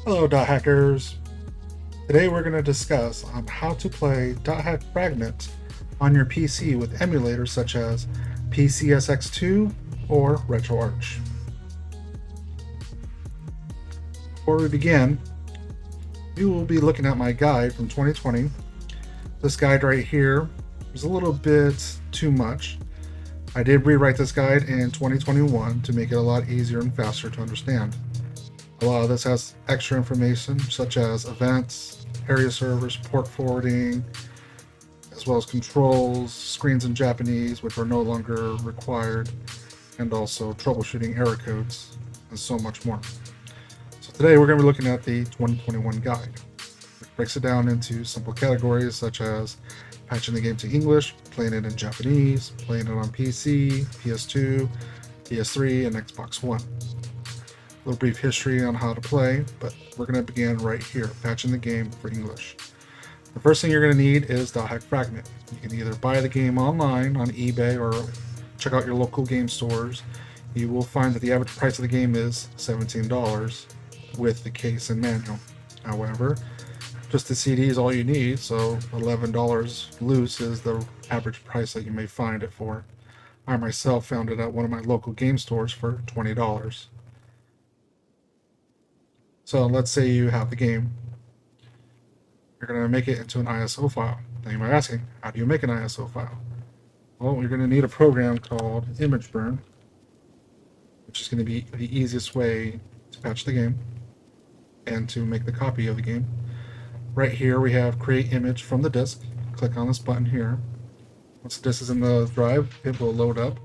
Hello Dothackers! Today we're going to discuss on how to play Dothack Fragment on your PC with emulators such as PCSX2 or RetroArch. Before we begin, we will be looking at my guide from 2020. This guide right here is a little bit too much. I did rewrite this guide in 2021 to make it a lot easier and faster to understand. A lot of this has extra information such as events, area servers, port forwarding, as well as controls, screens in Japanese, which are no longer required, and also troubleshooting error codes, and so much more. So today we're going to be looking at the 2021 guide, which breaks it down into simple categories such as patching the game to English, playing it in Japanese, playing it on PC, PS2, PS3, and Xbox One. A little brief history on how to play, but we're going to begin right here, patching the game for English. The first thing you're going to need is Dothack Fragment. You can either buy the game online on eBay or check out your local game stores. You will find that the average price of the game is $17 with the case and manual. However, just the CD is all you need, so $11 loose is the average price that you may find it for. I myself found it at one of my local game stores for $20. So let's say you have the game. You're going to make it into an ISO file. Now you might be asking, how do you make an ISO file? Well, you're going to need a program called ImageBurn, which is going to be the easiest way to patch the game and to make the copy of the game. Right here we have create image from the disk. Click on this button here. Once the disk is in the drive, it will load up.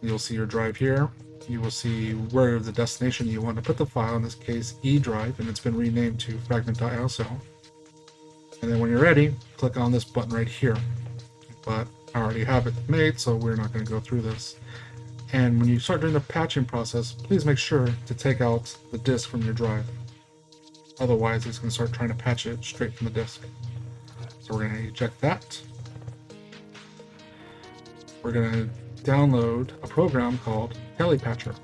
You'll see your drive here. You will see where the destination you want to put the file, in this case E drive, and it's been renamed to fragment.iso. And then when you're ready, click on this button right here. But I already have it made, so we're not going to go through this. And when you start doing the patching process, please make sure to take out the disk from your drive. Otherwise, it's going to start trying to patch it straight from the disk. So we're going to eject that. We're going to download a program called TelliPatcher.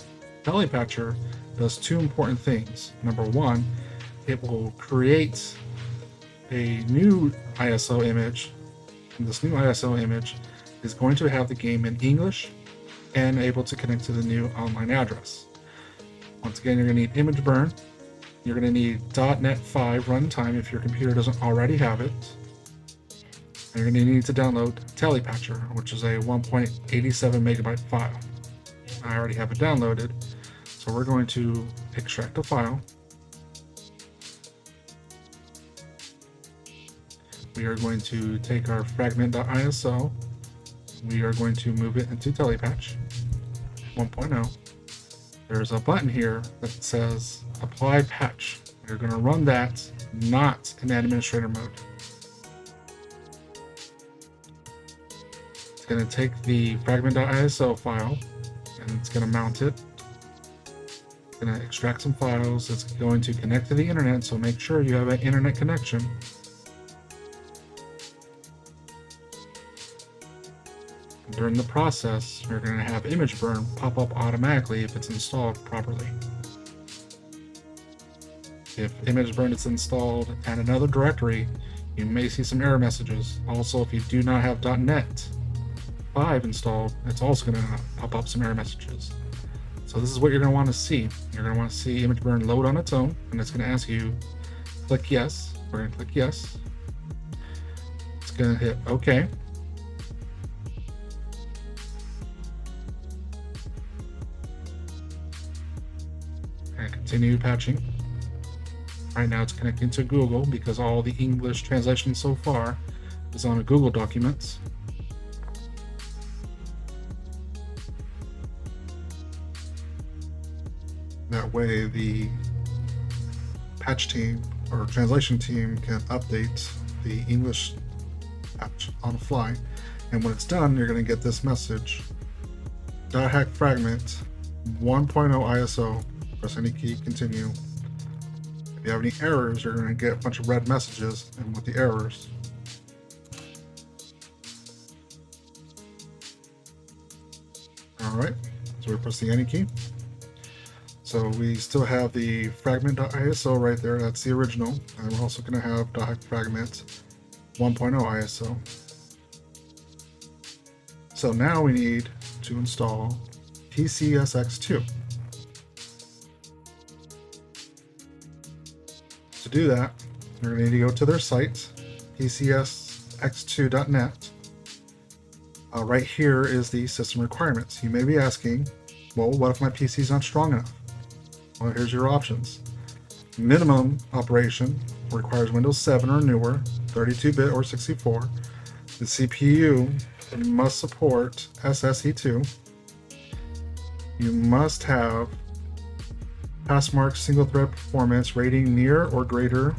TelliPatcher does two important things. Number one, it will create a new ISO image, and this new ISO image is going to have the game in English and able to connect to the new online address. Once again, you're going to need ImageBurn. You're going to need .NET 5 runtime if your computer doesn't already have it. And you're going to need to download TelliPatcher, which is a 1.87 megabyte file. I already have it downloaded, so we're going to extract a file. We are going to take our fragment.iso. We are going to move it into TelliPatch 1.0. There's a button here that says apply patch. You're going to run that not in administrator mode. It's going to take the fragment.iso file and it's going to mount it. It's going to extract some files. It's going to connect to the internet, so make sure you have an internet connection. During the process, you're going to have ImageBurn pop up automatically if it's installed properly. If ImageBurn is installed at another directory, you may see some error messages. Also, if you do not have .NET 5 installed, it's also going to pop up some error messages. So this is what you're going to want to see. You're going to want to see ImageBurn load on its own, and it's going to ask you, click yes. We're going to click yes. It's going to hit OK. And continue patching. Right now it's connecting to Google because all the English translation so far is on Google Documents. That way the patch team or translation team can update the English patch on the fly. And when it's done, you're going to get this message: Dothack Fragment 1.0 ISO. Press any key, continue. If you have any errors, you're going to get a bunch of red messages, and with the errors, alright, so we press the any key. So we still have the fragment.iso right there, that's the original, and we're also going to have Dothack fragment 1.0 ISO. So now we need to install PCSX2. To do that, you're going to need to go to their site, PCSX2.net. Right here is the system requirements. You may be asking, well, what if my PC is not strong enough? Well, here's your options. Minimum operation requires Windows 7 or newer, 32-bit or 64. The CPU must support SSE2. You must have Passmark single thread performance rating near or greater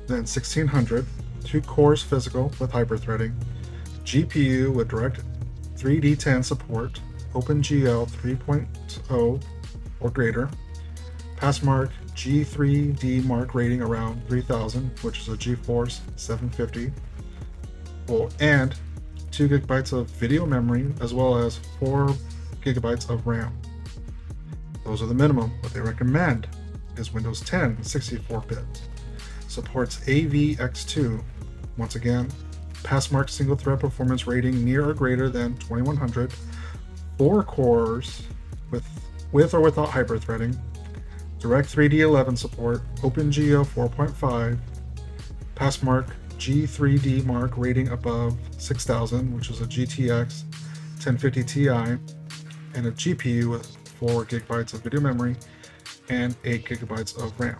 than 1600, 2 cores physical with hyperthreading, GPU with direct 3D10 support, OpenGL 3.0 or greater, Passmark G3D Mark rating around 3000, which is a GeForce 750, and 2 gigabytes of video memory, as well as 4 gigabytes of RAM. Those are the minimum. What they recommend is Windows 10 64-bit. Supports AVX2. Once again, Passmark single thread performance rating near or greater than 2100, 4 cores with or without hyperthreading, Direct 3D11 support, OpenGL 4.5, Passmark G3D Mark rating above 6000, which is a GTX 1050 Ti, and a GPU with 4 gigabytes of video memory and 8 gigabytes of RAM.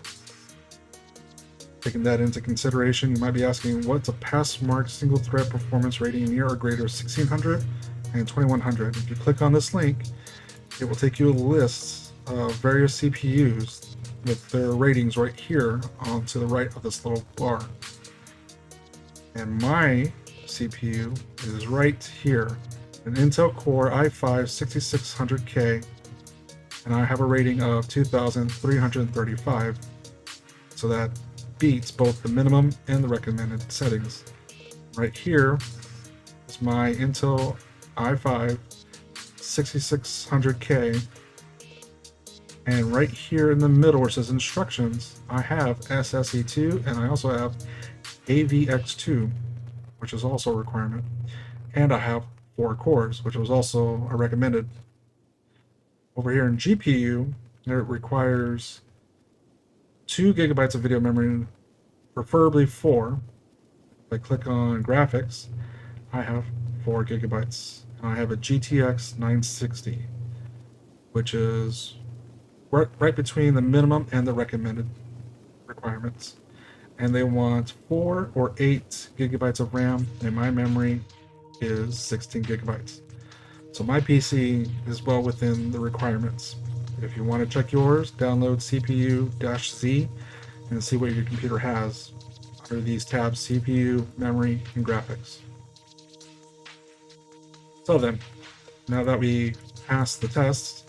Taking that into consideration, you might be asking, what's a Passmark single thread performance rating near or greater 1600 and 2100? If you click on this link, it will take you a list of various CPUs with their ratings right here on to the right of this little bar. And my CPU is right here, an Intel Core i5 6600K, and I have a rating of 2335, so that beats both the minimum and the recommended settings. Right here is my Intel i5 6600K, and right here in the middle where it says instructions, I have SSE2 and I also have AVX2, which is also a requirement, and I have 4 cores, which was also a recommended. Over here in GPU, it requires 2 gigabytes of video memory, preferably 4. If I click on graphics, I have 4 gigabytes. And I have a GTX 960, which is right between the minimum and the recommended requirements. And they want 4 or 8 gigabytes of RAM, and my memory is 16 gigabytes. So my PC is well within the requirements. If you want to check yours, download CPU-Z and see what your computer has under these tabs: CPU, memory, and graphics. So then, now that we passed the test,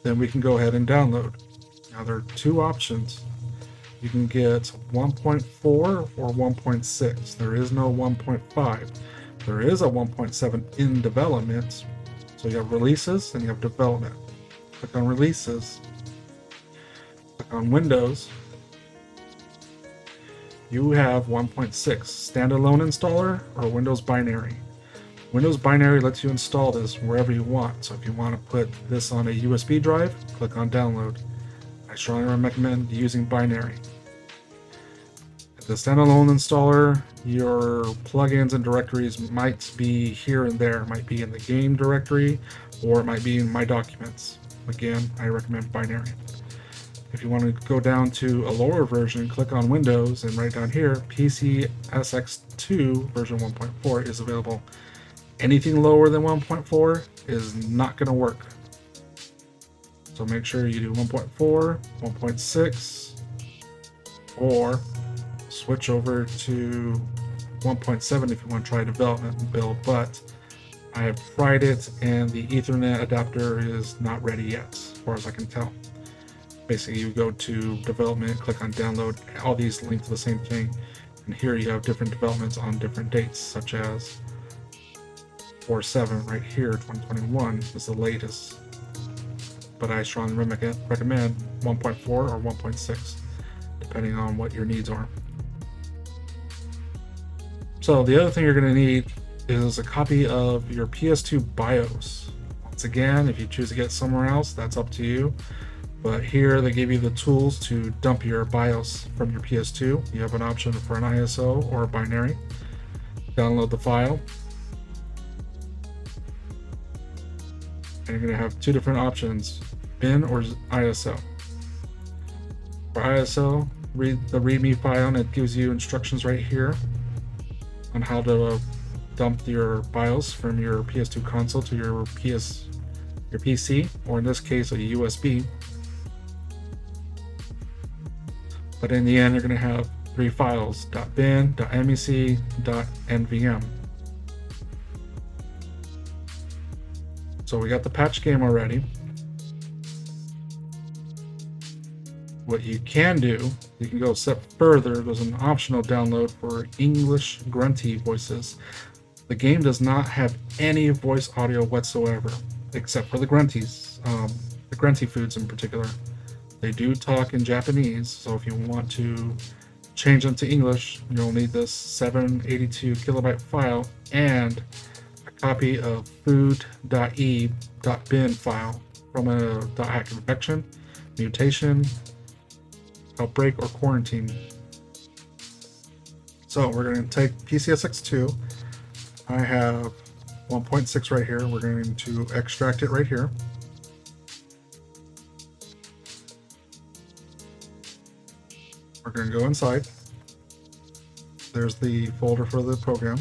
then we can go ahead and download. Now there are 2 options. You can get 1.4 or 1.6. There is no 1.5. There is a 1.7 in development. So you have releases and you have development. Click on releases. Click on Windows. You have 1.6 standalone installer or Windows binary. Windows binary lets you install this wherever you want. So if you want to put this on a USB drive, click on download. I strongly recommend using binary. The standalone installer, your plugins and directories might be here and there. It might be in the game directory, or it might be in my documents. Again, I recommend binary. If you want to go down to a lower version, click on Windows, and right down here, PCSX2 version 1.4 is available. Anything lower than 1.4 is not going to work. So make sure you do 1.4, 1.6, or switch over to 1.7 if you want to try development build, but I have tried it and the Ethernet adapter is not ready yet, as far as I can tell. Basically, you go to development, click on download, all these link to the same thing, and here you have different developments on different dates, such as 4.7 right here, 2021 is the latest. but I strongly recommend 1.4 or 1.6, depending on what your needs are. So the other thing you're going to need is a copy of your PS2 BIOS. Once again, if you choose to get it somewhere else, that's up to you. But here they give you the tools to dump your BIOS from your PS2. You have an option for an ISO or a binary. Download the file. And you're going to have two different options, bin or ISO. For ISO, read the README file, and it gives you instructions right here on how to dump your BIOS from your PS2 console to your PC, or in this case a USB. But in the end, you're going to have three files: .bin, .mec, .nvm. So we got the patch game already. What you can do, you can go a step further. There's an optional download for English grunty voices. The game does not have any voice audio whatsoever, except for the grunties, the grunty foods in particular. They do talk in Japanese, so if you want to change them to English, you'll need this 782 kilobyte file and a copy of food.e.bin file from a Dothack infection, mutation, outbreak, or quarantine. So we're going to take PCSX2. I have 1.6 right here. We're going to extract it right here. We're going to go inside. There's the folder for the program.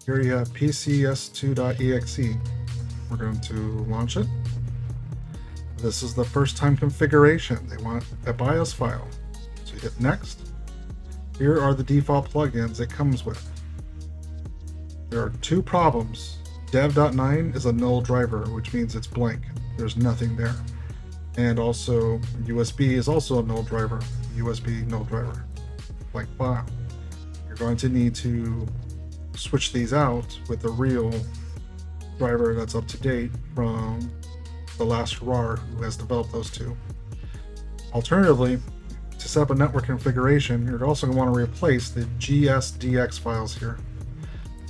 Here you have PCS2.exe. We're going to launch it. This is the first time configuration. They want a BIOS file. So you hit next. Here are the default plugins it comes with. There are two problems. Dev.9 is a null driver, which means it's blank. There's nothing there. And also USB is also a null driver. USB null driver, blank file. You're going to need to switch these out with a real driver that's up to date from the last RAR who has developed those two. Alternatively, to set up a network configuration, you're also going to want to replace the GSDX files here.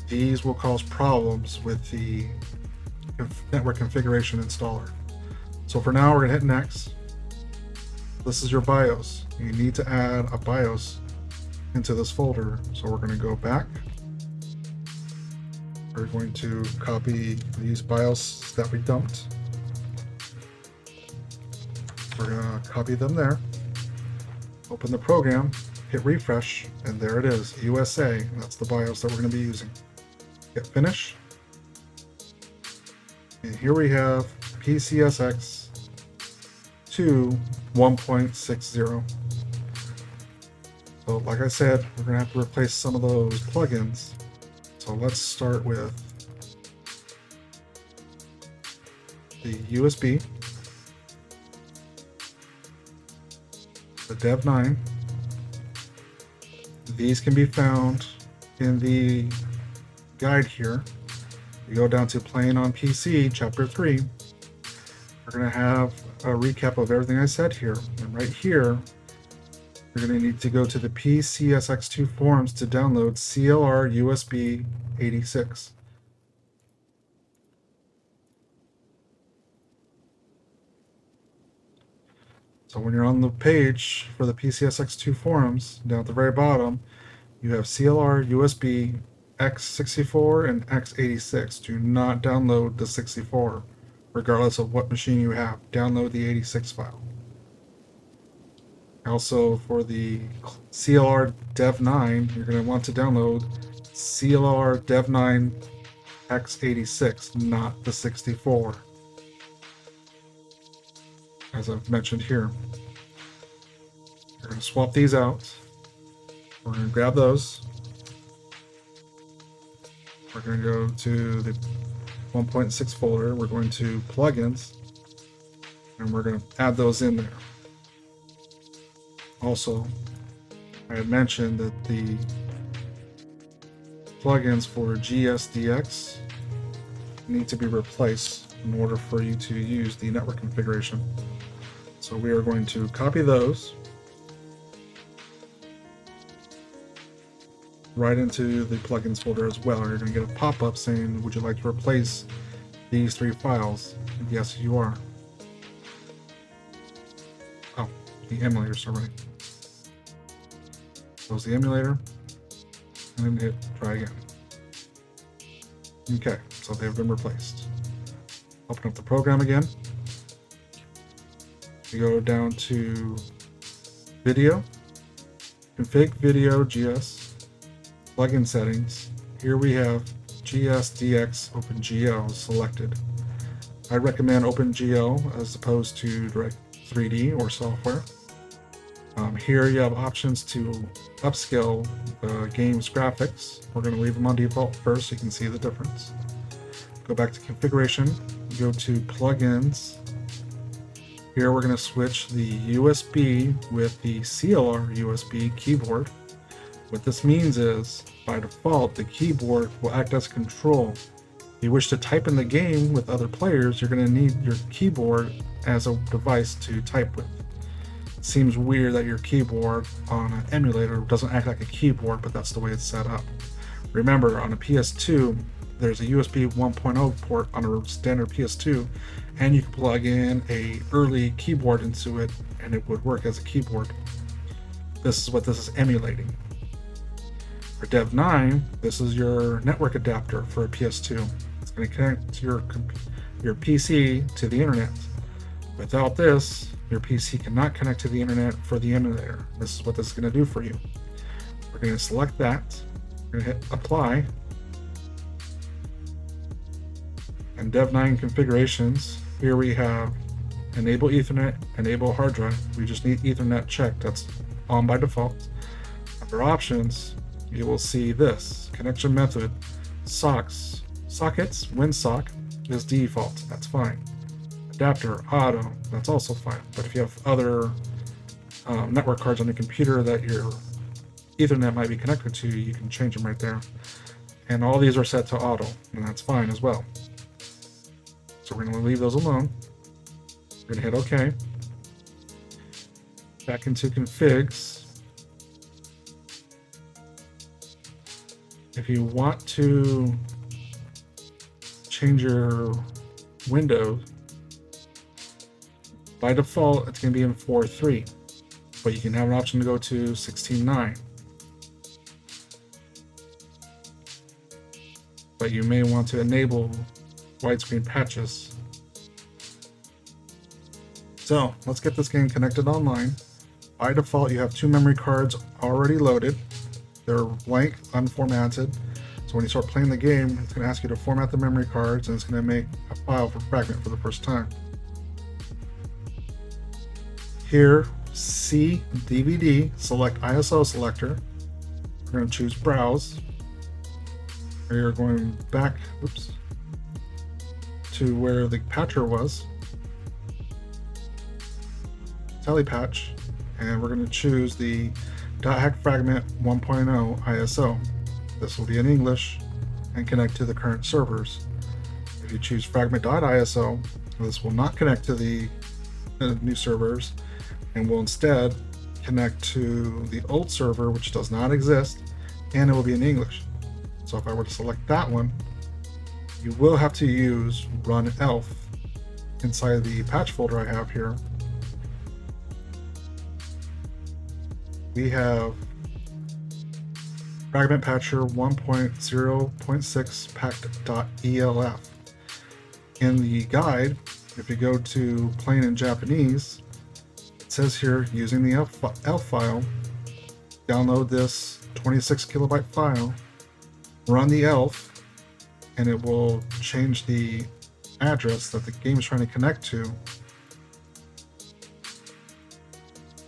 These will cause problems with the network configuration installer. So for now, we're going to hit next. This is your BIOS. You need to add a BIOS into this folder. So we're going to go back. We're going to copy these BIOS that we dumped. We're going to copy them there. Open the program, hit refresh, and there it is, USA. That's the BIOS that we're going to be using. Hit finish. And here we have PCSX2 1.60. So like I said, we're going to have to replace some of those plugins. So let's start with the USB, the Dev9. These can be found in the guide here. You go down to Playing on PC, Chapter 3. We're going to have a recap of everything I said here. And right here, you're going to need to go to the PCSX2 forums to download CLR USB 86. So when you're on the page for the PCSX2 forums, down at the very bottom, you have CLR USB X64 and X86. Do not download the 64, regardless of what machine you have. Download the 86 file. Also, for the CLR Dev9, you're going to want to download CLR Dev9 X86, not the 64. As I've mentioned here. We're going to swap these out. We're going to grab those. We're going to go to the 1.6 folder. We're going to plugins, and we're going to add those in there. Also, I had mentioned that the plugins for GSDX need to be replaced. in order for you to use the network configuration. So we are going to copy those right into the plugins folder as well. You're going to get a pop-up saying, would you like to replace these 3 files? And yes, you are. Oh, the emulator's already. Close the emulator and then hit try again. Okay, so they've been replaced. Open up the program again. We go down to Video, Config Video GS, Plugin Settings. Here we have GSDX OpenGL selected. I recommend OpenGL as opposed to Direct 3D or software. Here you have options to upscale the game's graphics. We're going to leave them on default first so you can see the difference. Go back to configuration, go to plugins. Here we're going to switch the USB with the CLR USB keyboard. What this means is, by default, the keyboard will act as control. If you wish to type in the game with other players, you're going to need your keyboard as a device to type with. It seems weird that your keyboard on an emulator doesn't act like a keyboard, but that's the way it's set up. Remember, on a PS2, there's a USB 1.0 port on a standard PS2, and you can plug in a early keyboard into it, and it would work as a keyboard. This is what this is emulating. For Dev 9, this is your network adapter for a PS2. It's going to connect your PC to the internet. Without this, your PC cannot connect to the internet for the emulator. This is what this is going to do for you. We're going to select that. We're going to hit Apply. And Dev 9 configurations, here we have Enable Ethernet, Enable Hard Drive. We just need Ethernet checked. That's on by default. Under Options, you will see this. Connection method, sockets, WinSock is default. That's fine. Adapter, auto, that's also fine. But if you have other network cards on your computer that your Ethernet might be connected to, you can change them right there. And all these are set to auto, and that's fine as well. So we're going to leave those alone. We're going to hit OK. Back into configs. If you want to change your Windows, by default it's going to be in 4.3, but you can have an option to go to 16.9. But you may want to enable widescreen patches. So let's get this game connected online. By default, you have 2 memory cards already loaded. They're blank, unformatted. So when you start playing the game, it's going to ask you to format the memory cards, and it's going to make a file for Fragment for the first time. Here, C DVD, select ISO selector. We're going to choose Browse. We are going back, to where the patcher was, TelliPatch, and we're going to choose the Dothack Fragment 1.0 ISO. This will be in English and connect to the current servers. If you choose fragment.iso, this will not connect to the new servers and will instead connect to the old server, which does not exist, and it will be in English. So if I were to select that one, you will have to use run elf inside the patch folder I have here. We have Fragment Patcher 1.0.6 packed.elf. In the guide, if you go to plain in Japanese, it says here, using the elf file, download this 26 kilobyte file, run the elf, and it will change the address that the game is trying to connect to,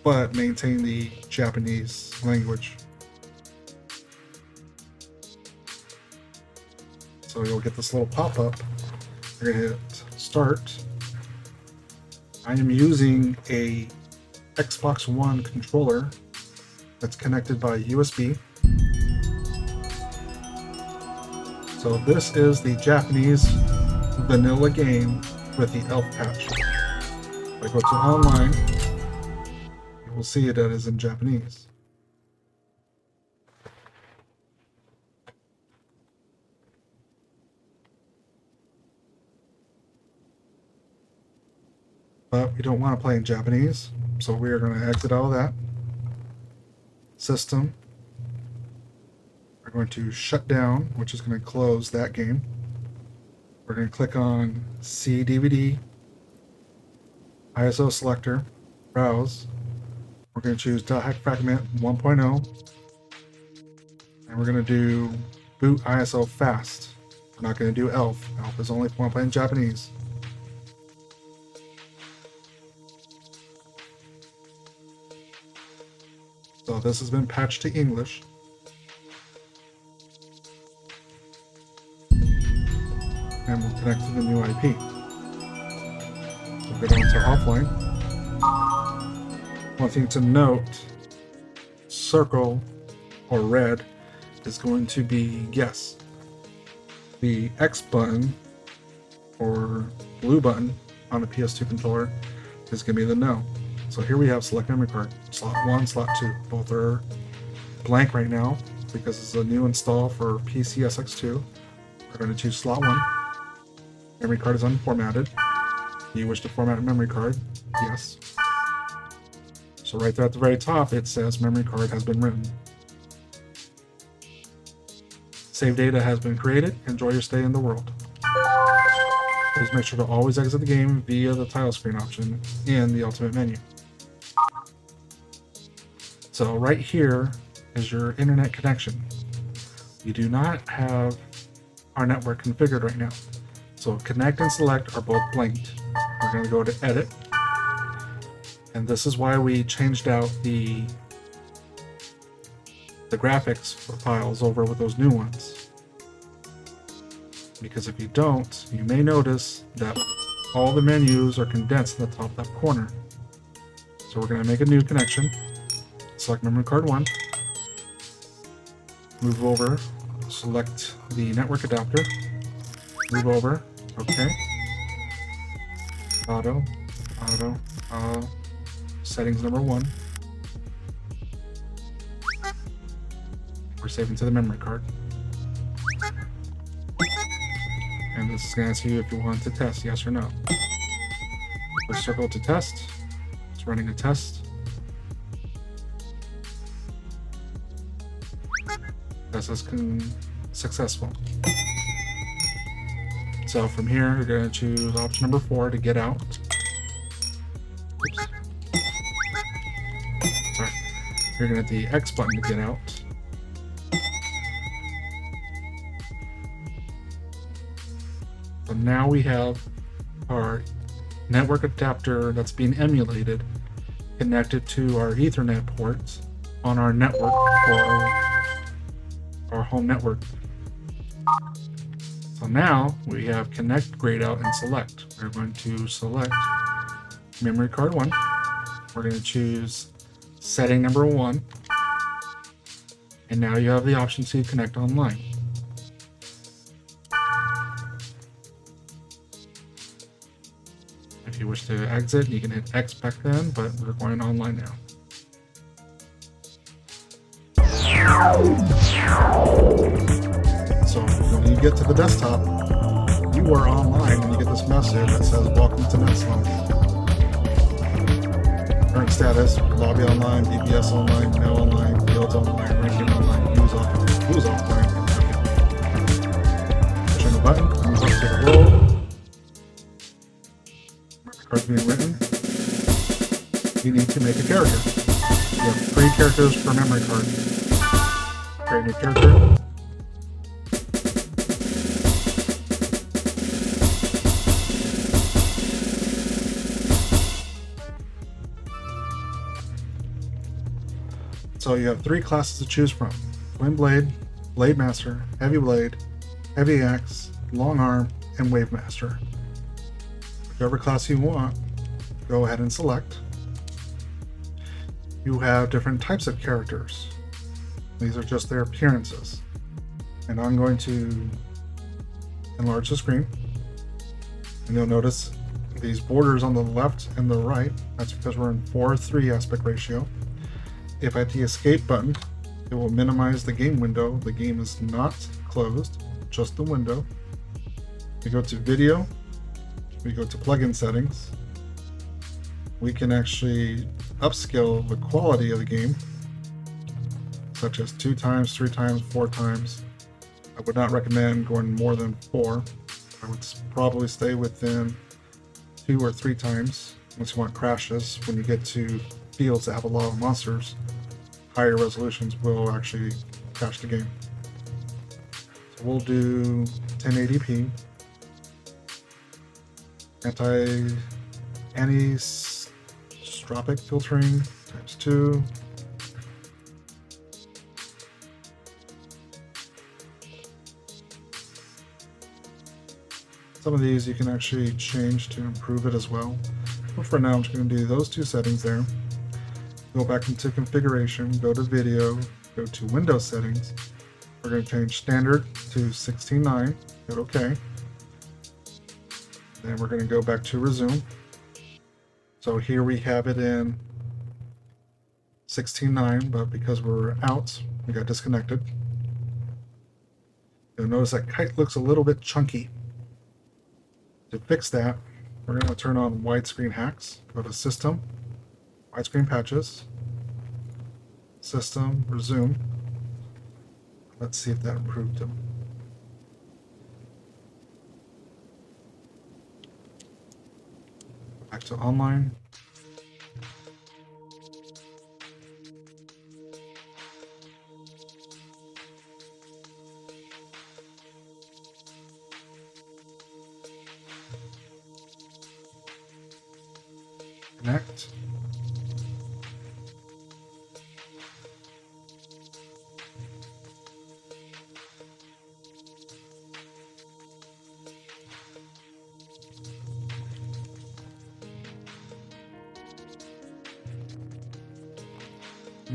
but maintain the Japanese language. So you'll get this little pop-up. You're going to hit Start. I am using a Xbox One controller that's connected by USB. So this is the Japanese vanilla game with the elf patch. If I go to online, you will see it is in Japanese. But we don't want to play in Japanese, so we are going to exit out of that. System. We're going to shut down, which is going to close that game. We're going to click on C DVD, ISO selector, browse. We're going to choose Dothack fragment 1.0, and we're going to do boot ISO fast. We're not going to do ELF. ELF is only if we want to play in Japanese. So this has been patched to English. And we'll connect to the new IP. We'll go down to offline. One thing to note, circle or red is going to be yes. The X button or blue button on the PS2 controller is going to be the no. So here we have select memory card, slot 1, slot 2. Both are blank right now because it's a new install for PCSX2. We're going to choose slot 1. Memory card is unformatted. You wish to format a memory card? Yes. So right there at the very top it says memory card has been written. Save data has been created. Enjoy your stay in the world. Please make sure to always exit the game via the title screen option in the ultimate menu. So right here is your internet connection. You do not have our network configured right now. So connect and select are both blanked. We're going to go to edit. And this is why we changed out the graphics files over with those new ones. Because if you don't, you may notice that all the menus are condensed in the top left corner. So we're going to make a new connection. Select memory card 1. Move over. Select the network adapter. Move over. Okay. Auto. Settings number 1. We're saving to the memory card. And this is going to ask you if you want to test, yes or no. We'll circle to test. It's running a test. Test is successful. So from here, you're going to choose option number 4 to get out. Oops. Sorry. You're going to hit the X button to get out. So now we have our network adapter that's being emulated connected to our Ethernet ports on our network or our home network. So now we have connect, grayed out, and select. We're going to select memory card 1. We're going to choose setting number 1. And now you have the option to connect online. If you wish to exit, you can hit X back then, but we're going online now. So when you get to the desktop, you are online and you get this message that says welcome to NetSlum. Current status, lobby online, DBS online, mail online, fields online, ranking online, who's offline. Okay. Pushing the button, move up to the roll. Memory card's being written. You need to make a character. You have 3 characters per memory card. Create a new character. So you have 3 classes to choose from: Twin Blade, Blade Master, Heavy Blade, Heavy Axe, Long Arm, and Wave Master. Whichever class you want, go ahead and select. You have different types of characters. These are just their appearances. And I'm going to enlarge the screen. And you'll notice these borders on the left and the right. That's because we're in 4:3 aspect ratio. If I hit the escape button, it will minimize the game window. The game is not closed, just the window. We go to video, we go to plugin settings. We can actually upscale the quality of the game, such as 2 times, 3 times, 4 times. I would not recommend going more than 4. I would probably stay within 2 or 3 times unless you want crashes. When you get to fields that have a lot of monsters, higher resolutions will actually crash the game. So we'll do 1080p. Anisotropic filtering ×2. Some of these you can actually change to improve it as well. But for now, I'm just going to do those 2 settings there. Go back into configuration, go to video, go to Windows settings. We're going to change standard to 16:9, hit OK. Then we're going to go back to resume. So here we have it in 16:9, but because we're out, we got disconnected. You'll notice that kite looks a little bit chunky. To fix that, we're going to turn on widescreen hacks. Go to System, Widescreen Patches, System, Resume. Let's see if that improved them. Back to online. Connect.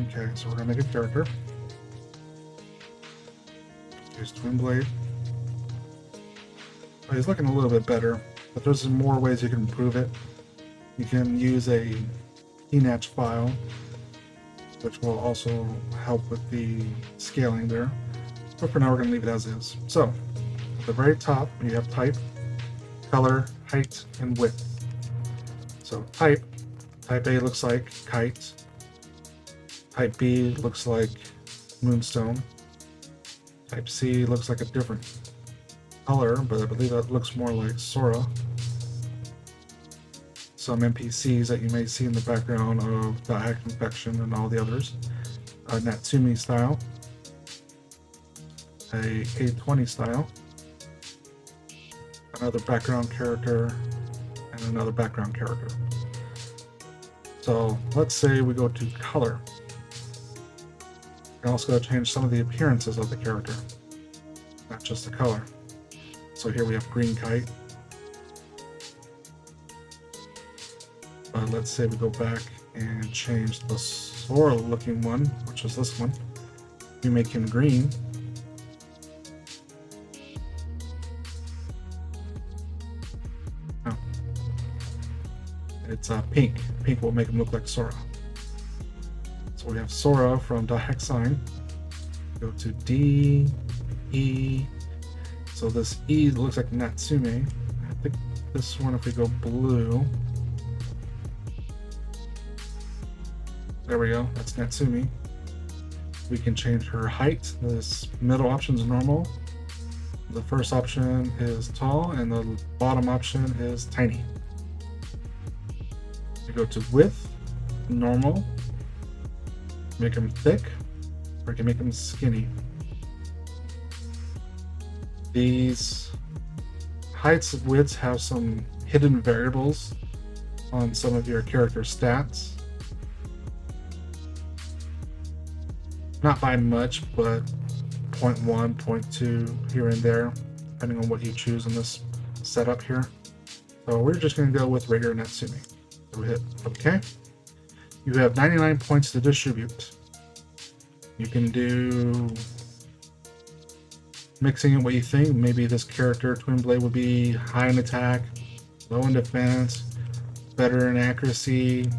Okay, so we're gonna make a character. Use Twin Blade. Oh, he's looking a little bit better, but there's more ways you can improve it. You can use a enatch file, which will also help with the scaling there. But for now, we're going to leave it as is. So, at the very top, you have type, color, height, and width. So type A looks like kite. Type B looks like moonstone. Type C looks like a different color, but I believe that looks more like Sora. Some NPCs that you may see in the background of Dothack Infection and all the others. Natsumi style. A A20 style. Another background character, and another background character. So let's say we go to color. We're also going to change some of the appearances of the character, not just the color. So here we have green kite. Let's say we go back and change the Sora looking one, which is this one. We make him green. Oh. It's pink. Pink will make him look like Sora. So we have Sora from Dothack Sign. Go to D, E. So this E looks like Natsume. I think this one, if we go blue. There we go, that's Natsumi. We can change her height. This middle option is normal. The first option is tall, and the bottom option is tiny. We go to width, normal. Make him thick, or we can make him skinny. These heights and widths have some hidden variables on some of your character stats. Not by much, but 0.1, 0.2 here and there, depending on what you choose in this setup here. So we're just going to go with regular Natsumi. So we hit OK. You have 99 points to distribute. You can do mixing it what you think. Maybe this character, Twin Blade, would be high in attack, Low in defense, better in accuracy,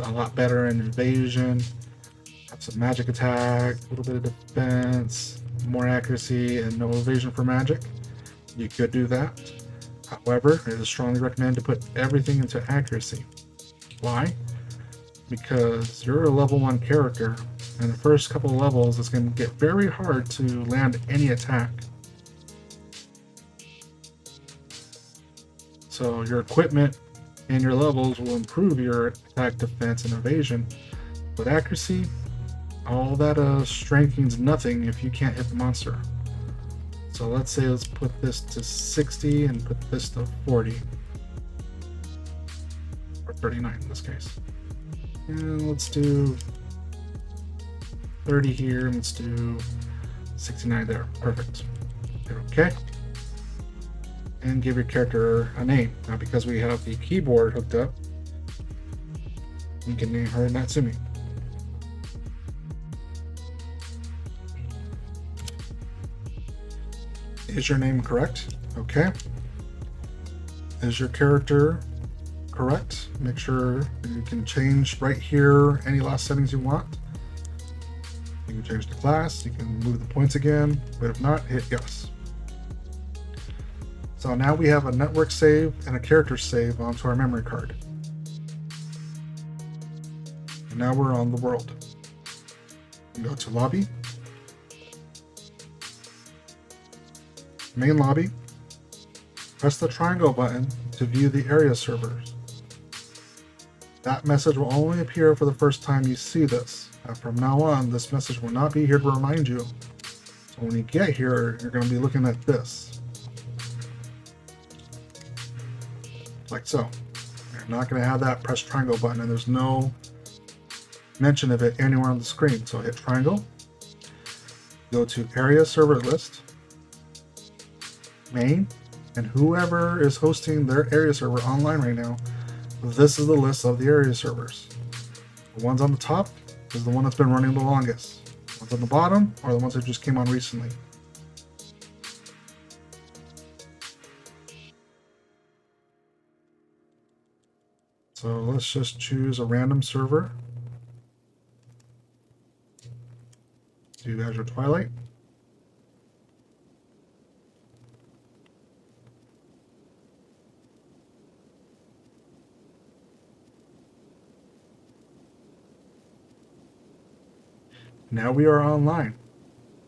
a lot better in evasion, have some magic attack, a little bit of defense, more accuracy, and no evasion for magic. You could do that. However, it is strongly recommended to put everything into accuracy. Why? Because you're a level 1 character, and the first couple of levels it's going to get very hard to land any attack. So your equipment and your levels will improve your attack, defense, and evasion, but accuracy, all that strength means nothing if you can't hit the monster. So let's put this to 60 and put this to 40. Or 39 in this case. And let's do 30 here, and let's do 69 there. Perfect. Hit OK. And give your character a name. Now, because we have the keyboard hooked up, you can name her Natsumi. Is your name correct? Okay. Is your character correct? Make sure you can change right here any last settings you want. You can change the class, you can move the points again, but if not, hit yes. So now we have a network save and a character save onto our memory card. And now we're on the world. Go to lobby. Main lobby. Press the triangle button to view the area servers. That message will only appear for the first time you see this. From now on, this message will not be here to remind you. So when you get here, you're going to be looking at this. Like so. You're not going to have that press triangle button, and there's no mention of it anywhere on the screen. So hit triangle. Go to area server list. Main, and whoever is hosting their area server online right now, this is the list of the area servers. The ones on the top is the one that's been running the longest. The ones on the bottom are the ones that just came on recently. So let's just choose a random server. Do Azure Twilight. Now we are online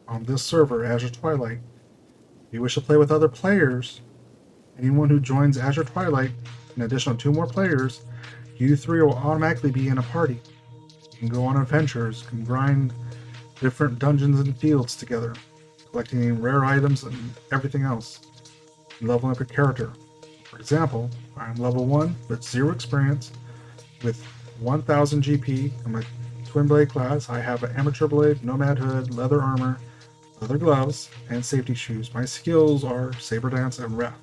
on this server, Azure Twilight. If you wish to play with other players, anyone who joins Azure Twilight, in addition to 2 more players, you 3 will automatically be in a party. You can go on adventures, can grind different dungeons and fields together, collecting rare items and everything else, and leveling up your character. For example, I'm level 1 with 0 experience, with 1000 GP. I'm a twin blade class. I have an amateur blade, nomad hood, leather armor, leather gloves, and safety shoes. My skills are saber dance and wrath.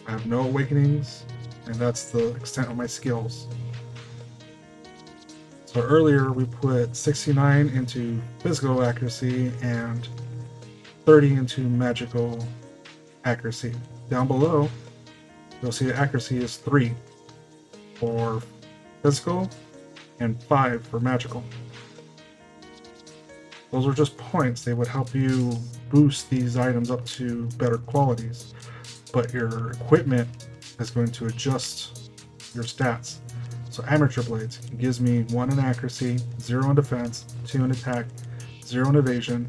I have no awakenings, and that's the extent of my skills. So earlier we put 69 into physical accuracy and 30 into magical accuracy. Down below, you'll see the accuracy is 3 for physical and 5 for magical. Those are just points. They would help you boost these items up to better qualities, but your equipment is going to adjust your stats. So amateur blades gives me 1 in accuracy, 0 in defense, 2 in attack, 0 in evasion,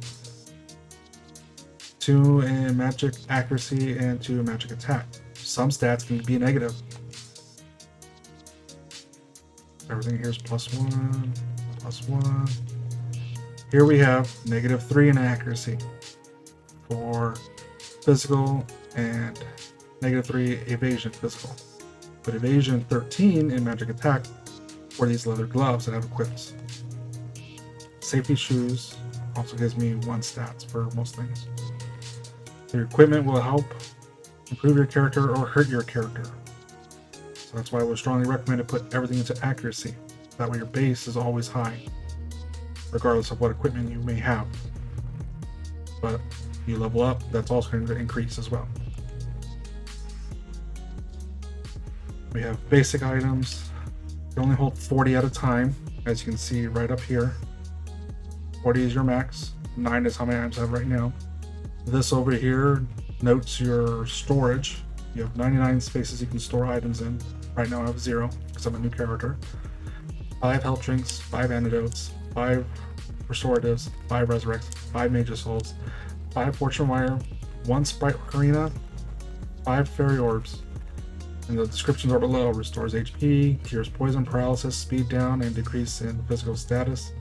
2 in magic accuracy, and 2 in magic attack. Some stats can be negative. Everything here is +1, +1. Here we have -3 in accuracy for physical and -3 evasion physical. But evasion 13 in magic attack for these leather gloves that I have equipped. Safety shoes also gives me 1 stats for most things. Your equipment will help improve your character or hurt your character. So that's why I would strongly recommend to put everything into accuracy. That way your base is always high, regardless of what equipment you may have. But you level up, that's also going to increase as well. We have basic items. You only hold 40 at a time, as you can see right up here. 40 is your max. 9 is how many items I have right now. This over here notes your storage. You have 99 spaces you can store items in. Right now I have 0 because I'm a new character. 5 health drinks, 5 antidotes, 5 restoratives, 5 resurrects, 5 mage's souls, 5 fortune wire, 1 sprite arena, 5 fairy orbs. And the descriptions are below. Restores HP, cures poison, paralysis, speed down, and decrease in physical status.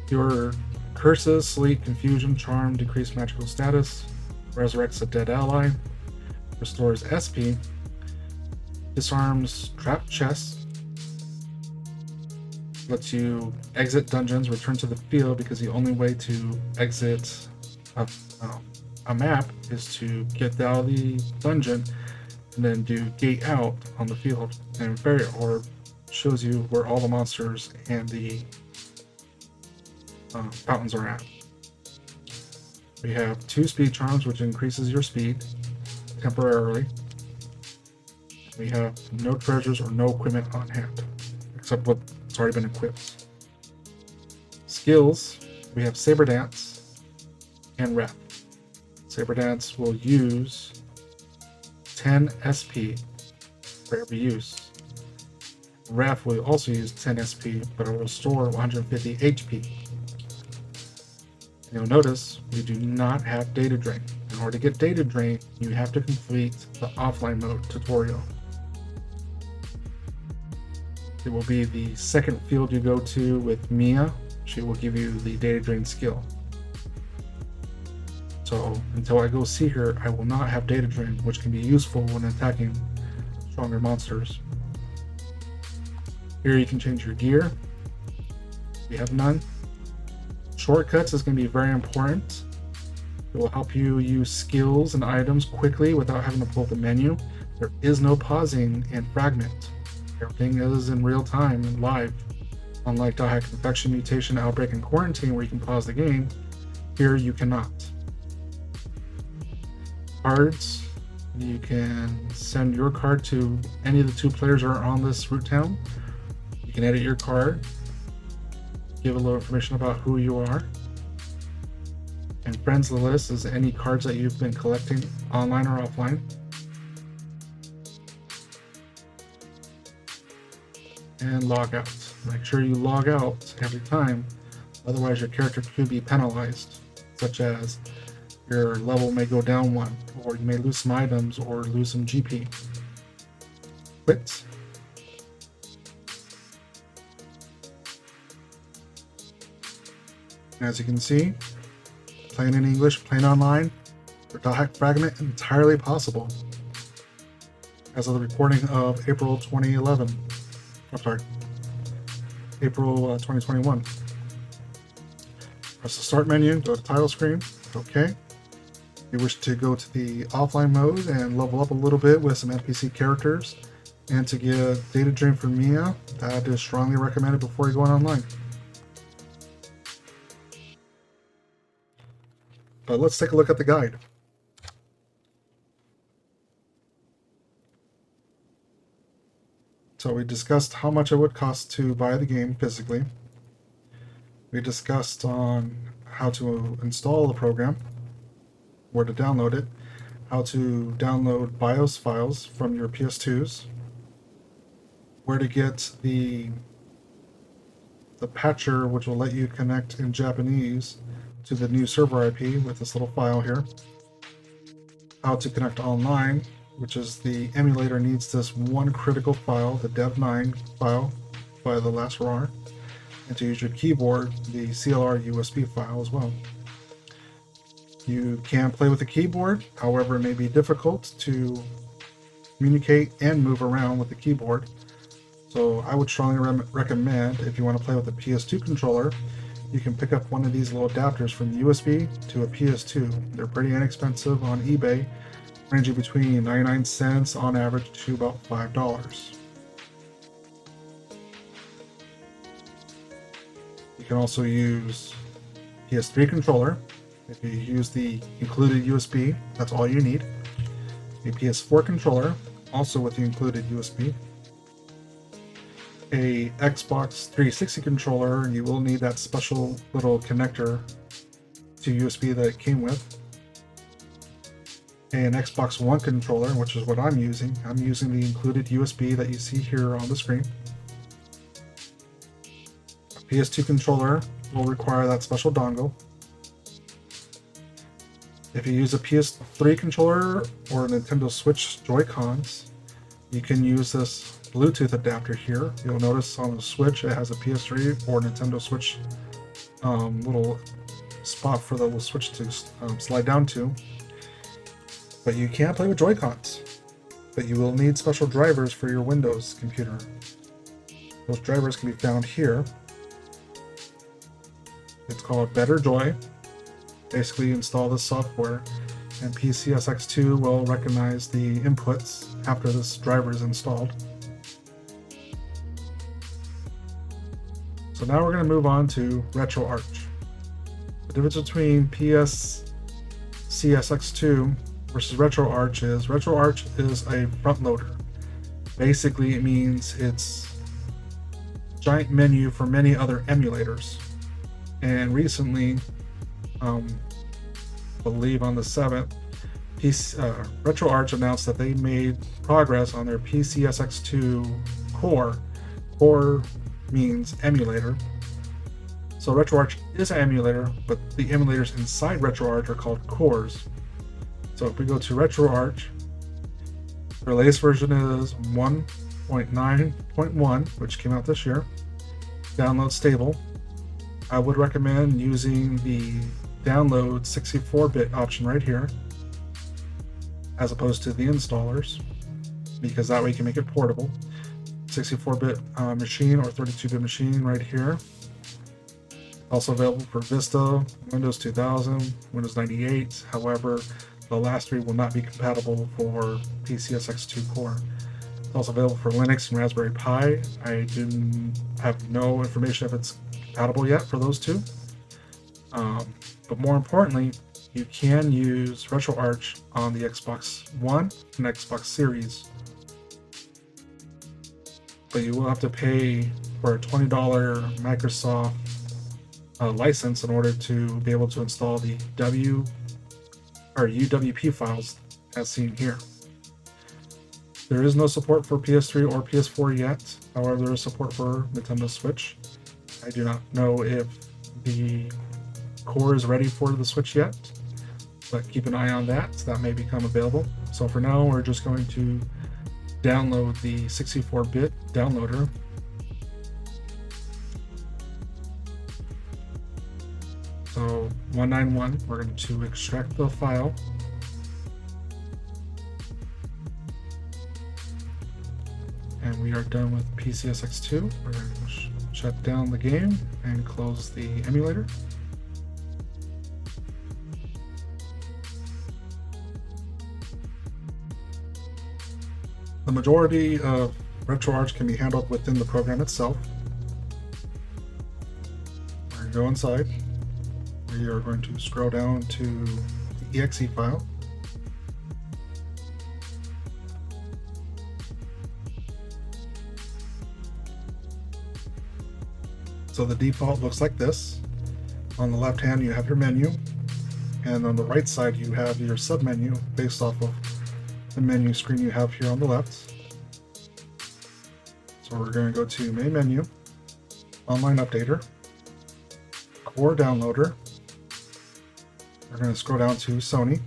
Cure curses, sleep, confusion, charm, decrease magical status. Resurrects a dead ally. Restores SP. Disarms trapped chests. Lets you exit dungeons, return to the field, because the only way to exit a map is to get out of the dungeon and then do gate out on the field. And Fairy Orb shows you where all the monsters and the fountains are at. We have 2 speed charms, which increases your speed temporarily. We have no treasures or no equipment on hand, except what's already been equipped. Skills, we have Saber Dance and Ref. Saber Dance will use 10 SP for every use. Ref will also use 10 SP, but it will restore 150 HP. You'll notice we do not have Data Drain. In order to get Data Drain, you have to complete the offline mode tutorial. It will be the second field you go to with Mia. She will give you the Data Drain skill. So until I go see her, I will not have Data Drain, which can be useful when attacking stronger monsters. Here you can change your gear. We have none. Shortcuts is going to be very important. It will help you use skills and items quickly without having to pull up the menu. There is no pausing in Fragment. Everything is in real time and live. Unlike Dothack Infection, Mutation, Outbreak, and Quarantine, where you can pause the game, here you cannot. Cards, you can send your card to any of the 2 players that are on this route town. You can edit your card, give a little information about who you are. And friends list is any cards that you've been collecting online or offline. And log out. Make sure you log out every time, otherwise your character could be penalized, such as your level may go down 1, or you may lose some items or lose some GP. Quit. As you can see, playing in English, playing online, for Dothack Fragment, entirely possible. As of the recording of April 2011. I'm sorry, April 2021. Press the start menu, go to title screen, OK. If you wish to go to the offline mode and level up a little bit with some NPC characters, and to get Data Drain from Mia, that is strongly recommended before you go online. But let's take a look at the guide. So we discussed how much it would cost to buy the game physically. We discussed on how to install the program, where to download it, how to download BIOS files from your PS2s, where to get the patcher, which will let you connect in Japanese to the new server IP with this little file here, how to connect online, which is the emulator needs this one critical file, the dev9 file by the last RAR, and to use your keyboard, the CLR USB file as well. You can play with the keyboard, however it may be difficult to communicate and move around with the keyboard. So I would strongly recommend, if you want to play with a PS2 controller, you can pick up one of these little adapters from USB to a PS2. They're pretty inexpensive on eBay, ranging between 99 cents on average to about $5. You can also use PS3 controller. If you use the included USB, that's all you need. A PS4 controller, also with the included USB. A Xbox 360 controller, you will need that special little connector to USB that it came with. An Xbox One controller, which is what I'm using. I'm using the included USB that you see here on the screen. A PS2 controller will require that special dongle. If you use a PS3 controller or a Nintendo Switch Joy-Cons, you can use this Bluetooth adapter here. You'll notice on the Switch it has a PS3 or Nintendo Switch little spot for the little Switch to slide down to. But you can't play with Joy-Cons. But you will need special drivers for your Windows computer. Those drivers can be found here. It's called Better Joy. Basically install this software and PCSX2 will recognize the inputs after this driver is installed. So now we're going to move on to RetroArch. The difference between PCSX2 versus RetroArch is a front loader. Basically it means it's a giant menu for many other emulators. And recently, I believe on the 7th, RetroArch announced that they made progress on their PCSX2 core. Core means emulator. So RetroArch is an emulator, but the emulators inside RetroArch are called cores. So if we go to RetroArch, the latest version is 1.9.1, which came out this year. Download stable. I would recommend using the download 64-bit option right here as opposed to the installers, because that way you can make it portable. 64-bit machine or 32-bit machine right here. Also available for Vista, Windows 2000, Windows 98. However, the last three will not be compatible for PCSX2 core. It's also available for Linux and Raspberry Pi. I do have no information if it's compatible yet for those two. But more importantly, you can use RetroArch on the Xbox One and Xbox Series. But you will have to pay for a $20 Microsoft license in order to be able to install the UWP files as seen here. There is no support for PS3 or PS4 yet. However, there is support for Nintendo Switch. I do not know if the core is ready for the Switch yet, but keep an eye on that. That may become available. So for now, we're just going to download the 64-bit downloader. So 191, we're going to extract the file. And we are done with PCSX2. We're going to shut down the game and close the emulator. The majority of RetroArch can be handled within the program itself. We're going to go inside. We are going to scroll down to the exe file. So the default looks like this. On the left hand you have your menu, and on the right side you have your submenu based off of the menu screen you have here on the left. So we're going to go to main menu, online updater, core downloader. We're going to scroll down to Sony.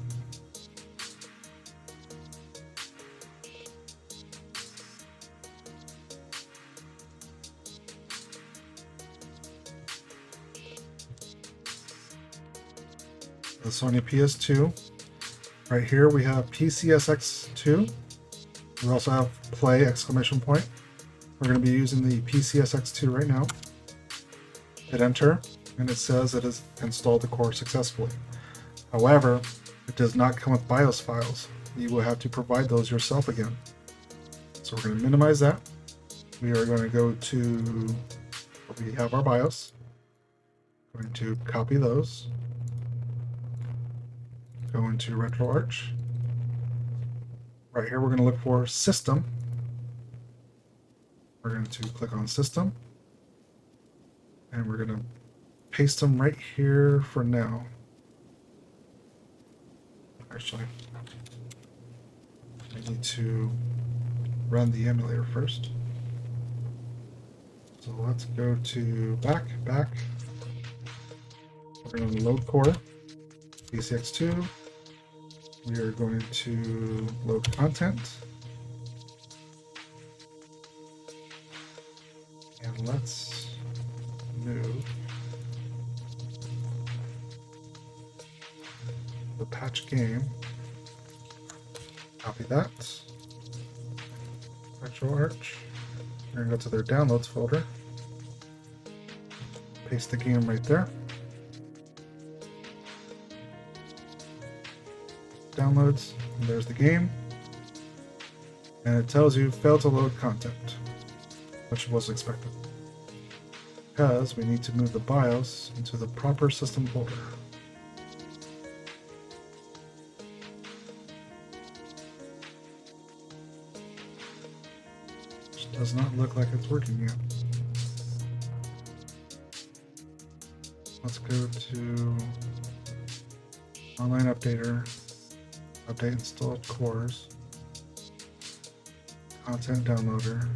The Sony PS2. Right here we have PCSX2. We also have play exclamation point. We're going to be using the PCSX2 right now. Hit enter and it says it has installed the core successfully. However, it does not come with BIOS files. You will have to provide those yourself again. So we're going to minimize that. We are going to go to where we have our BIOS. Going to copy those. Go into RetroArch. Right here, we're going to look for System. We're going to click on System. And we're going to paste them right here for now. Actually, I need to run the emulator first. So let's go to back. We're going to load core, PCSX2. We are going to load content. And let's move the patch game. Copy that. RetroArch. We're going to go to their downloads folder. Paste the game right there. Downloads, and there's the game. And it tells you failed to load content, which was expected, because we need to move the BIOS into the proper system folder. Which does not look like it's working yet. Let's go to Online Updater, Update Installed Cores, Content Downloader,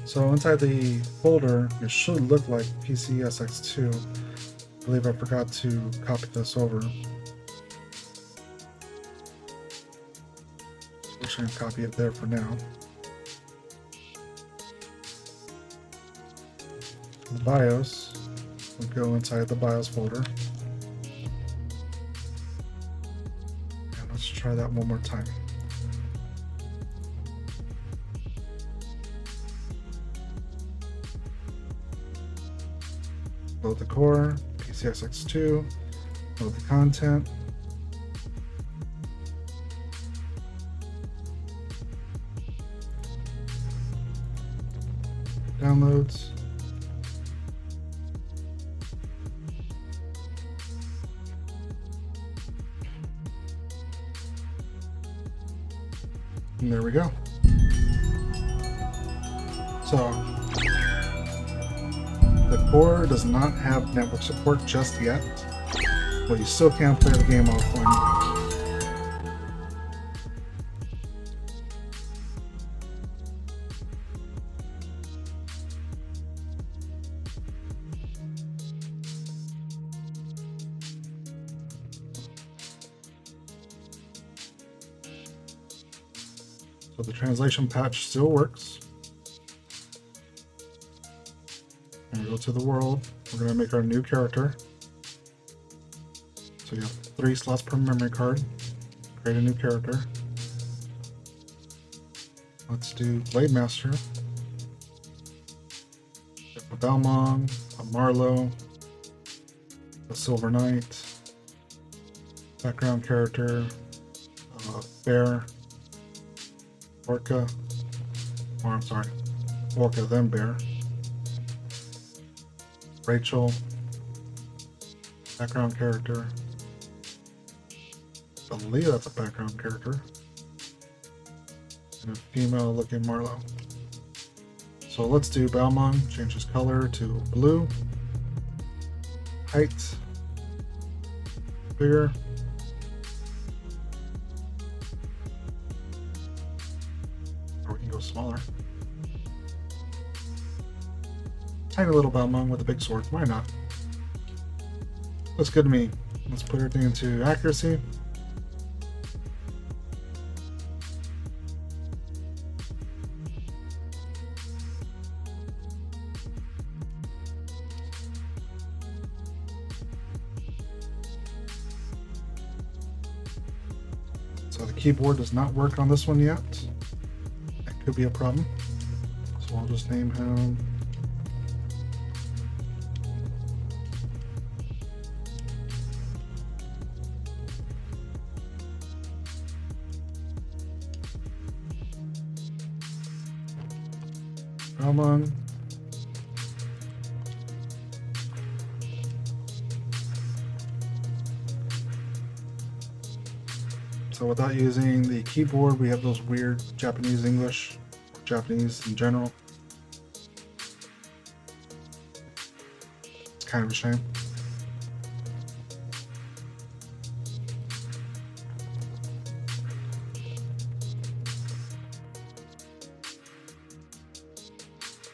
so inside the folder, it should look like PCSX2. I believe I forgot to copy this over. So we're just going to copy it there for now. The BIOS will go inside the BIOS folder. And let's try that one more time. Load the core, PCSX2, load the content. Downloads. And there we go. So, the core does not have network support just yet, but you still can play the game offline. So the translation patch still works. And we go to the world. We're going to make our new character. So you have 3 slots per memory card. Create a new character. Let's do Blade Master. A Balmong, a Marlowe, a Silver Knight, background character, Bear, Orca, or I'm sorry, Orca then Bear, Rachel, background character, I believe that's a background character, and a female looking Marlowe. So let's do Balmong, change his color to blue, height, bigger, or we can go smaller. Tiny little Balmong with a big sword, why not? Looks good to me. Let's put everything into accuracy. So the keyboard does not work on this one yet. That could be a problem. So I'll just name him Come on. So without using the keyboard, we have those weird Japanese English, or Japanese in general. It's kind of a shame.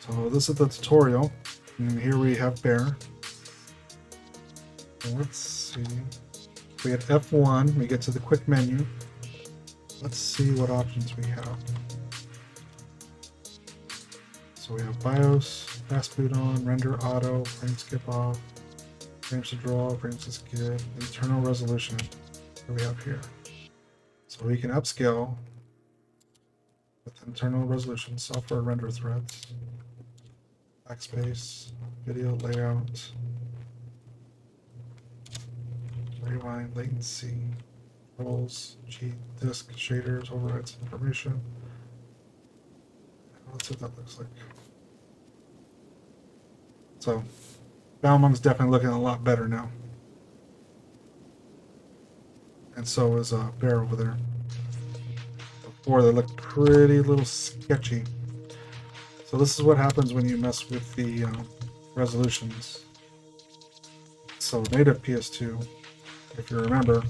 So this is the tutorial, and here we have Bear. So let's see. We hit F1, we get to the quick menu. Let's see what options we have. So we have BIOS, fast boot on, render auto, frame skip off, frames to draw, frames to skip, internal resolution. What do we have here? So we can upscale with internal resolution, software render threads, backspace, video layout, rewind, latency, roles, cheat, disk, shaders, overrides information. Let's see what that looks like. So, Balmung's definitely looking a lot better now. And so is Bear over there. Before they looked pretty little sketchy. So this is what happens when you mess with the resolutions. So native PS2, if you remember,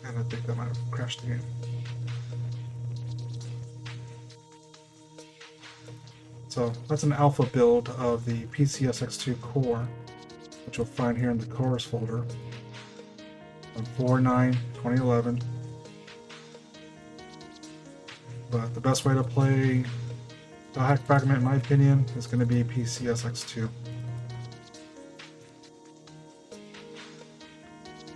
and I think that might have crashed the game. So that's an alpha build of the PCSX2 core, which you'll find here in the cores folder on 4/9/2011. But the best way to play Dothack fragment, in my opinion, is going to be PCSX2.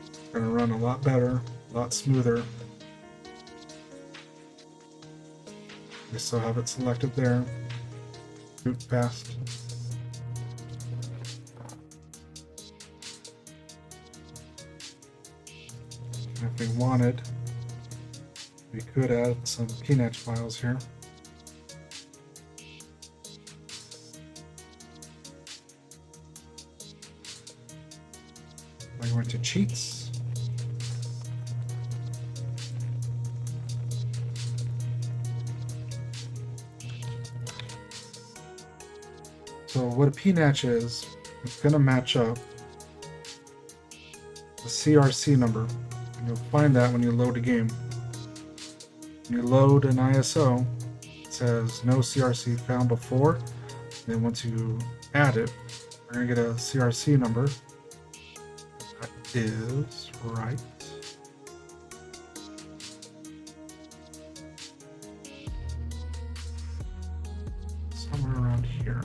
It's going to run a lot better, a lot smoother. We still have it selected there. Boot fast. And if we wanted, we could add some PNetch files here. I went to cheats. So what a PNetch is, it's going to match up the CRC number. And you'll find that when you load a game. When you load an ISO, it says no CRC found before. And then once you add it, we're going to get a CRC number. That is right. Somewhere around here.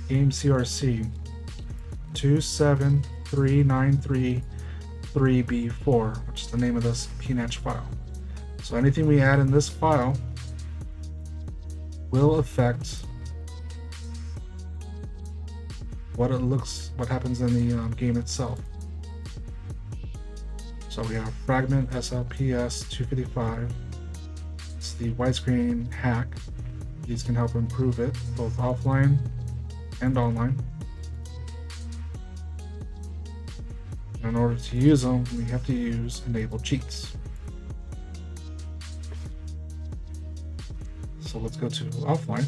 Game CRC 27393B4, which is the name of this PNetch file. So anything we add in this file will affect what happens in the game itself. So we have fragment SLPS 255. It's the widescreen hack. These can help improve it both offline and online. In order to use them, we have to use enable cheats. So let's go to offline.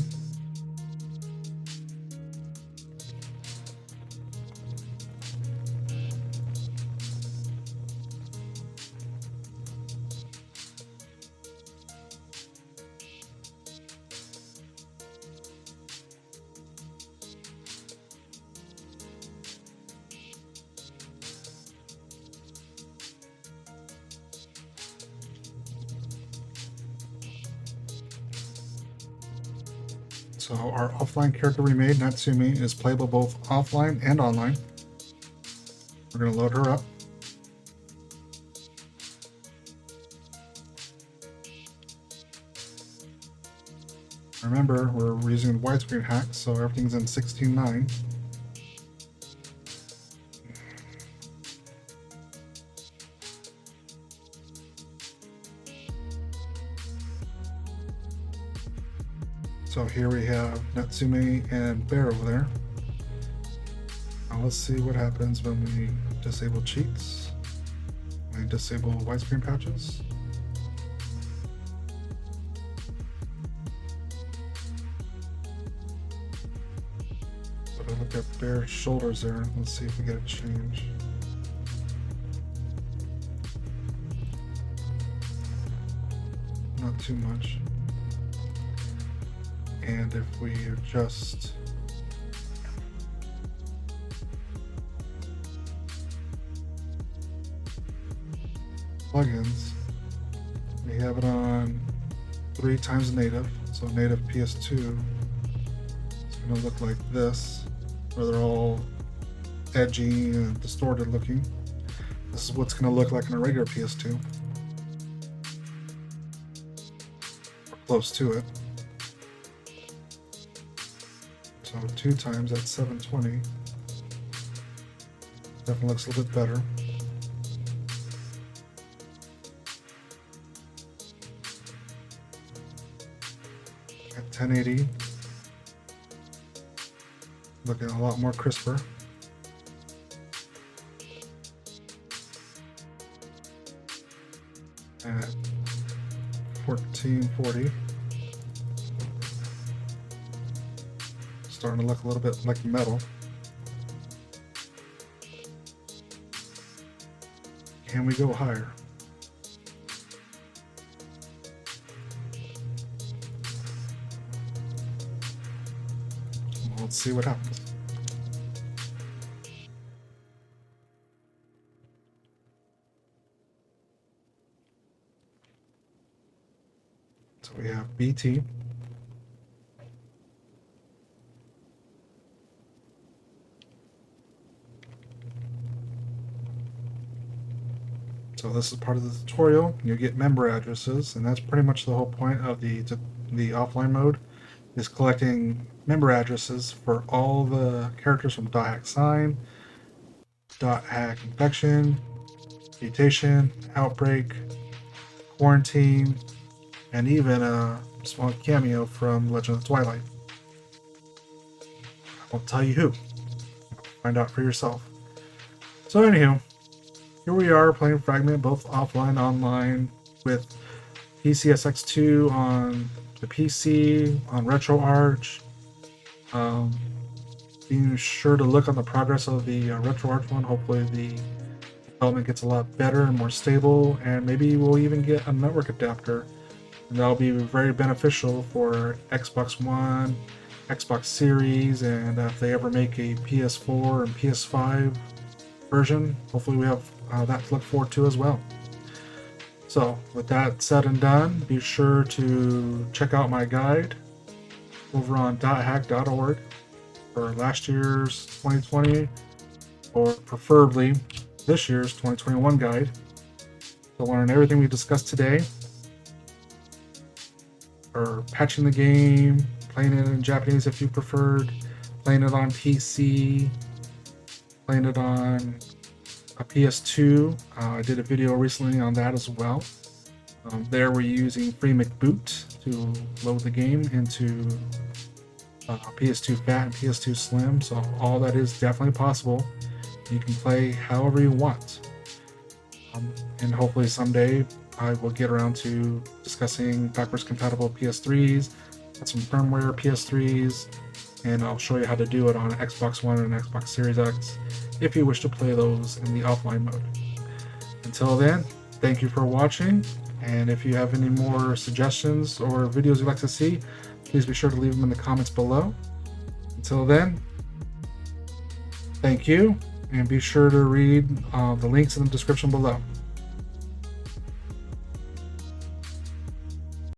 So our offline character we made, Natsumi, is playable both offline and online. We're going to load her up. Remember, we're using widescreen hack, so everything's in 16:9. So here we have Natsume and Bear over there. Now let's see what happens when we disable cheats. We disable widescreen patches. So if I look at Bear's shoulders there, let's see if we get a change. Not too much. And if we adjust plugins, we have it on 3 times native, so native PS2. It's going to look like this, where they're all edgy and distorted looking. This is what's going to look like in a regular PS2, or close to it. So 2 times at 720. Definitely looks a little bit better. At 1080, looking a lot more crisper. At 1440. Starting to look a little bit like metal. Can we go higher? Well, let's see what happens. So we have BT. So this is part of the tutorial. You get member addresses, and that's pretty much the whole point of the offline mode, is collecting member addresses for all the characters from Dothack Sign, Dothack Infection, Mutation, Outbreak, Quarantine, and even a small cameo from Legend of Twilight. I won't tell you who. Find out for yourself. So anywho, here we are playing Fragment, both offline and online, with PCSX2 on the PC, on RetroArch. Being sure to look on the progress of the RetroArch one. Hopefully the development gets a lot better and more stable, and maybe we'll even get a network adapter. And that'll be very beneficial for Xbox One, Xbox Series, and if they ever make a PS4 and PS5 version, hopefully we have that to look forward to as well. So with that said and done, be sure to check out my guide over on dothack.org for last year's 2020, or preferably this year's 2021 guide, to learn everything we discussed today, or patching the game, playing it in Japanese if you preferred, playing it on PC, playing it on a PS2. I did a video recently on that as well. There we're using FreeMcBoot to load the game into PS2 Fat and PS2 Slim, so all that is definitely possible. You can play however you want. And hopefully someday I will get around to discussing backwards compatible PS3s, and some firmware PS3s, and I'll show you how to do it on Xbox One and Xbox Series X if you wish to play those in the offline mode. Until then, thank you for watching, and if you have any more suggestions or videos you'd like to see, please be sure to leave them in the comments below. Until then, thank you, and be sure to read the links in the description below.